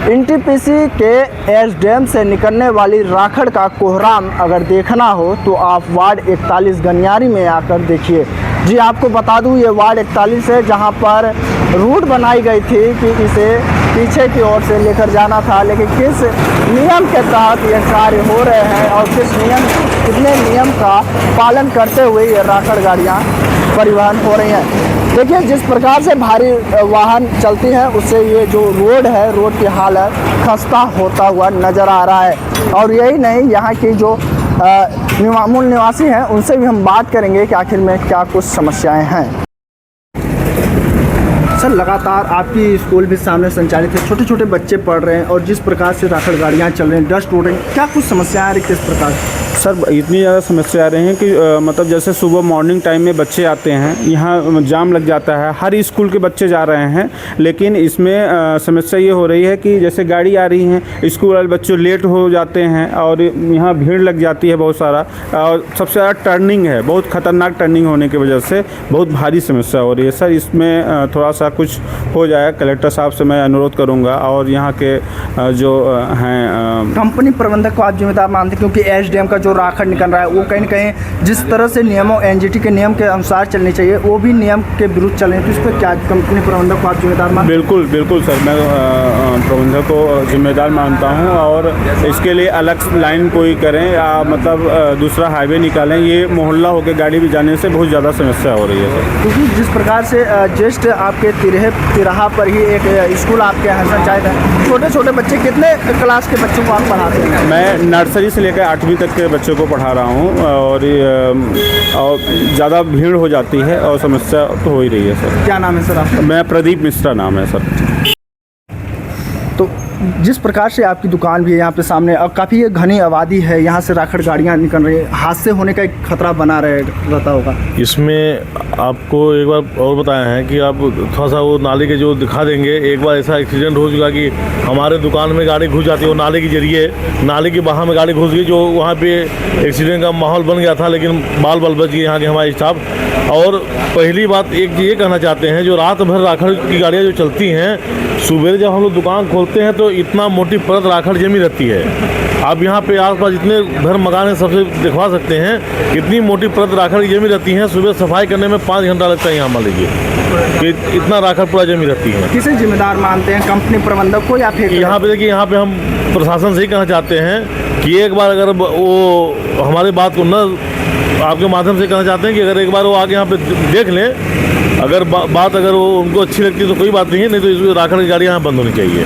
NTPC के SDM से निकलने वाली राखड़ का कोहराम अगर देखना हो तो आप वार्ड 41 गनियारी में आकर देखिए। जी आपको बता दूं ये वार्ड 41 है जहां पर रूट बनाई गई थी कि इसे पीछे की ओर से लेकर जाना था, लेकिन किस नियम के तहत ये कार्य हो रहे हैं और कितने नियम का पालन करते हुए ये राखड़ गाड़ियाँ परिवहन हो रही हैं। देखिए जिस प्रकार से भारी वाहन चलती हैं उससे ये जो रोड है, रोड की हालत खस्ता होता हुआ नज़र आ रहा है। और यही नहीं, यहाँ की जो मूल निवासी हैं उनसे भी हम बात करेंगे कि आखिर में क्या कुछ समस्याएं हैं। सर, लगातार आपकी स्कूल भी सामने संचालित है, छोटे छोटे बच्चे पढ़ रहे हैं और जिस प्रकार से राखड़ गाड़ियाँ चल रही हैं, डस्ट उड़ रही हैं, क्या कुछ समस्याएं आ रही किस प्रकार? सर इतनी ज़्यादा समस्या आ रही हैं कि मतलब जैसे सुबह मॉर्निंग टाइम में बच्चे आते हैं, यहाँ जाम लग जाता है, हर स्कूल के बच्चे जा रहे हैं, लेकिन इसमें समस्या ये हो रही है कि जैसे गाड़ी आ रही हैं, स्कूल वाले बच्चे लेट हो जाते हैं और यहाँ भीड़ लग जाती है बहुत सारा। और सबसे ज़्यादा टर्निंग है, बहुत ख़तरनाक टर्निंग होने की वजह से बहुत भारी समस्या हो रही है। सर इसमें थोड़ा सा कुछ हो जाए, कलेक्टर साहब से मैं अनुरोध करूँगा। और यहाँ के जो हैं कंपनी प्रबंधक को आप जिम्मेदार मानते हैं, क्योंकि एसडीएम का जो राखड़ निकल रहा है वो कहीं ना कहीं जिस तरह से नियमों एनजीटी के नियम के अनुसार चलनी चाहिए वो भी नियम के विरुद्ध चल रहे हैं, तो इस पर क्या कंपनी प्रबंधक को आप जिम्मेदार मानते हैं? बिल्कुल बिल्कुल सर, मैं प्रबंधक को जिम्मेदार मानता हूं और इसके लिए अलग लाइन कोई करें या मतलब दूसरा हाईवे निकालें। ये मोहल्ला होकर गाड़ी भी जाने से बहुत ज़्यादा समस्या हो रही है सर। क्योंकि जिस प्रकार से जस्ट आपके तिराहा पर ही एक स्कूल आपके यहाँ संचालित है, छोटे छोटे बच्चे, कितने क्लास के बच्चों को आप पढ़ाते हैं? मैं नर्सरी से लेकर 8वीं तक के बच्चों को पढ़ा रहा हूँ और ज़्यादा भीड़ हो जाती है और समस्या तो हो ही रही है सर। क्या नाम है सर आपका? मैं प्रदीप मिश्रा नाम है सर। तो जिस प्रकार से आपकी दुकान भी है यहाँ पे सामने और काफ़ी घनी आबादी है, यहाँ से राखड़ गाड़ियाँ निकल रही है, हादसे होने का एक खतरा बना रहता होगा। इसमें आपको एक बार और बताया है कि आप थोड़ा सा वो नाली के जो दिखा देंगे। एक बार ऐसा एक्सीडेंट हो चुका कि हमारे दुकान में गाड़ी घुस जाती है, वो नाले के जरिए, नाले के बाहर में गाड़ी घुस गई, जो वहाँ पे एक्सीडेंट का माहौल बन गया था, लेकिन बाल बच गए यहाँ के हमारे स्टाफ। और पहली बात एक ये कहना चाहते हैं, जो रात भर राखड़ की गाड़ियाँ जो चलती हैं, सुबह जब हम लोग दुकान खोलते हैं तो इतना मोटी परत राखड़ जमी रहती है। आप यहाँ पे आसपास जितने घर मकान हैं सबसे दिखवा सकते हैं, कितनी मोटी परत राखड़ की जमी रहती है। सुबह सफाई करने में 5 घंटा लगता है यहाँ, मान लीजिए कि इतना राखड़ पूरा जमी रहती है। किसे जिम्मेदार मानते हैं, कंपनी प्रबंधक को या फिर? यहाँ पे देखिए, यहाँ पे हम प्रशासन से ही कहना चाहते हैं कि एक बार अगर वो हमारी बात को न आपके माध्यम से कहना चाहते हैं कि अगर एक बार वो आके यहाँ पे देख लें, अगर बात अगर वो उनको अच्छी लगती है तो कोई बात नहीं है, नहीं तो इस राखड़ की गाड़ियाँ यहाँ बंद होनी चाहिए।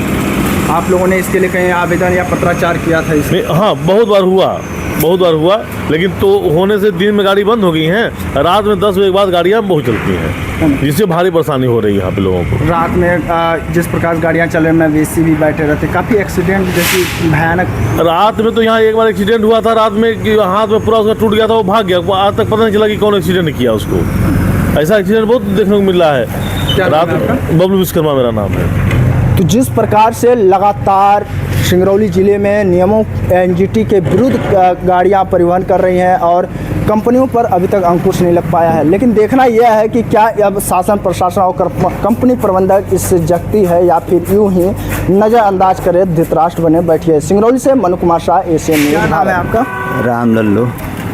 आप लोगों ने इसके लिए कहीं आवेदन या पत्राचार किया था इसमें? हाँ, बहुत बार हुआ, लेकिन तो होने से दिन में गाड़ी बंद हो गई हैं, रात में 10 बजे के बाद गाड़ियाँ बहुत चलती हैं, जिससे भारी परेशानी हो रही है यहाँ पे लोगों को। रात में जिस प्रकार गाड़ियाँ चल रही हैं, वैसे भी बैठे रहते, काफ़ी एक्सीडेंट जैसी भयानक। रात में तो यहाँ एक बार एक्सीडेंट हुआ था, रात में कि हाथ में पूरा उसका टूट गया था, वो भाग गया, आज तक पता नहीं चला कि कौन एक्सीडेंट किया उसको। ऐसा एक्सीडेंट बहुत देखने को मिल रहा है। रात बबलू विश्वकर्मा मेरा नाम है। तो जिस प्रकार से लगातार सिंगरौली ज़िले में नियमों एनजीटी के विरुद्ध गाड़ियां परिवहन कर रही हैं और कंपनियों पर अभी तक अंकुश नहीं लग पाया है, लेकिन देखना यह है कि क्या अब शासन प्रशासन और कंपनी प्रबंधक इससे जगती है या फिर यूं ही नज़रअंदाज करे धृतराष्ट्र बने बैठी है। सिंगरौली से मनु कुमार शाह, एशियन न्यूज़। क्या नाम है आपका? राम लल्लू।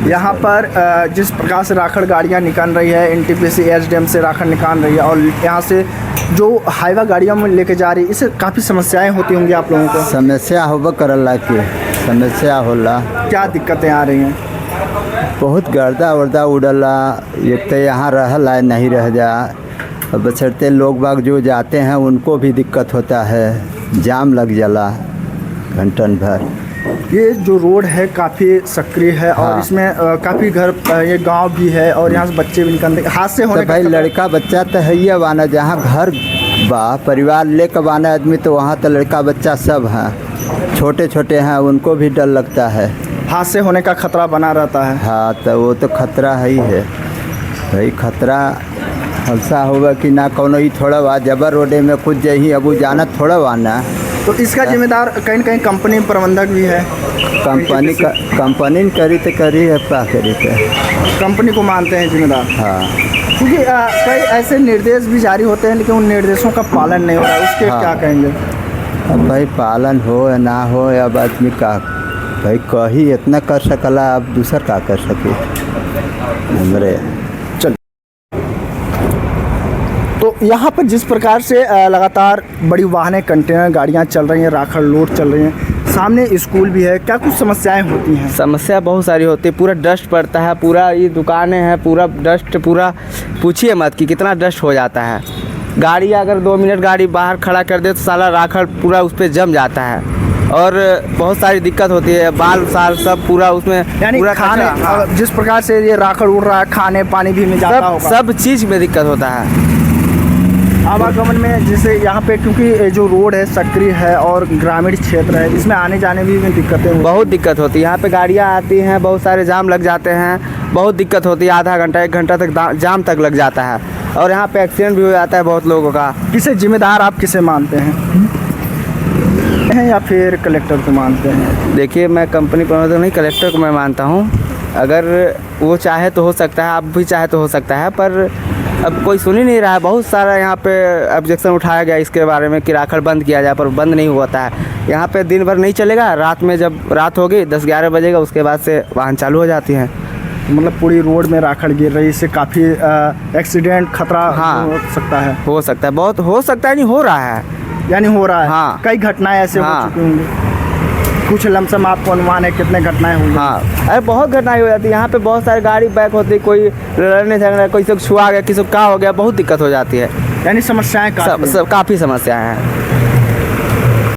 यहाँ पर जिस प्रकार से राखड़ गाड़ियाँ निकाल रही है, एनटीपीसी एसडीएम से राखड़ निकाल रही है और यहाँ से जो हाईवा गाड़ियों में लेके जा रही है, इससे काफ़ी समस्याएं होती होंगी आप लोगों को? समस्या होबा करला के समस्या होला। क्या दिक्कतें आ रही हैं? बहुत गर्दा वर्दा उड़ला, एक तो यहाँ रहला नहीं रह जा, बचरते लोग बाग जो जाते हैं उनको भी दिक्कत होता है, जाम लग जाला घंटन भर। ये जो रोड है काफ़ी सक्रिय है। हाँ। और इसमें काफ़ी घर, ये गांव भी है और यहाँ से बच्चे भी निकलते, हाथ से होने तो भाई लड़का बच्चा तो है ही बाना, जहाँ घर बा परिवार लेकर बाना आदमी, तो वहाँ तो लड़का बच्चा सब हैं, छोटे छोटे हैं, उनको भी डर लगता है, हाथ से होने का खतरा बना रहता है। हाँ, तो वो तो खतरा है ही है भाई। खतरा ऐसा होगा कि ना कोनो ही थोड़ा बा जबर रोडे में कुछ जही अबू जाना थोड़ा बाना, तो इसका जिम्मेदार कहीं कहीं कंपनी प्रबंधक भी है। कंपनी करी तो करी है, पा करी तो कंपनी को मानते हैं जिम्मेदार। हाँ, क्योंकि कई ऐसे निर्देश भी जारी होते हैं लेकिन उन निर्देशों का पालन नहीं हो रहा है, उसके हाँ। क्या कहेंगे? अब भाई पालन हो या ना हो, अब आदमी का भाई कही इतना कर सकला, अब दूसर का कर सके हमरे। तो यहाँ पर जिस प्रकार से लगातार बड़ी वाहनें, कंटेनर गाड़ियाँ चल रही हैं, राखड़ लोड चल रही हैं, सामने स्कूल भी है, क्या कुछ समस्याएं होती हैं? समस्या बहुत सारी होती है, पूरा डस्ट पड़ता है, पूरा ये दुकानें हैं, पूरा डस्ट, पूरा पूछिए मत कि कितना डस्ट हो जाता है। गाड़ी अगर 2 मिनट गाड़ी बाहर खड़ा कर दे तो साला राखड़ पूरा उस पर जम जाता है और बहुत सारी दिक्कत होती है, बाल साल सब पूरा उसमें, यानी पूरा खाने, कचरा, जिस प्रकार से ये राखड़ उड़ रहा है, खाने पानी भी में जाता होगा। सब चीज़ में दिक्कत होता है। आवागमन में जैसे यहाँ पे, क्योंकि जो रोड है सक्रिय है और ग्रामीण क्षेत्र है, इसमें आने जाने भी में दिक्कतें होती बहुत दिक्कत होती है। यहाँ पे गाड़ियाँ आती हैं, बहुत सारे जाम लग जाते हैं, बहुत दिक्कत होती है, आधा घंटा 1 घंटा तक जाम तक लग जाता है और यहाँ पे एक्सीडेंट भी हो जाता है बहुत लोगों का। किसे जिम्मेदार आप किसे मानते हैं या फिर कलेक्टर को मानते हैं? देखिए, मैं कंपनी प्रबंधक नहीं, कलेक्टर को मैं मानता हूँ। अगर वो चाहे तो हो सकता है, आप भी चाहे तो हो सकता है, पर अब कोई सुन ही नहीं रहा है। बहुत सारा यहाँ पे ऑब्जेक्शन उठाया गया इसके बारे में कि राखड़ बंद किया जाए, पर बंद नहीं होता है। यहाँ पे दिन भर नहीं चलेगा, रात में जब रात होगी 10-11 बजेगा, उसके बाद से वाहन चालू हो जाती हैं। मतलब पूरी रोड में राखड़ गिर रही है, इससे काफ़ी एक्सीडेंट खतरा हाँ, हो सकता है। हो सकता है, बहुत हो सकता है, नहीं हो रहा है, यानी हो रहा है। हाँ। कई घटनाएं ऐसे हाँ। हो चुकी होंगी। कुछ लमसम आपको अनुमान है कितने घटनाएं हुई? हाँ, अरे बहुत घटनाएं हो जाती है। यहाँ पे बहुत सारी गाड़ी बैक होती है, कोई लड़ने झगड़ा, कोई से छुआ गया, किसी को क्या हो गया, बहुत दिक्कत हो जाती है। यानी समस्याएं काफ़ी हैं। काफ़ी समस्याएं हैं।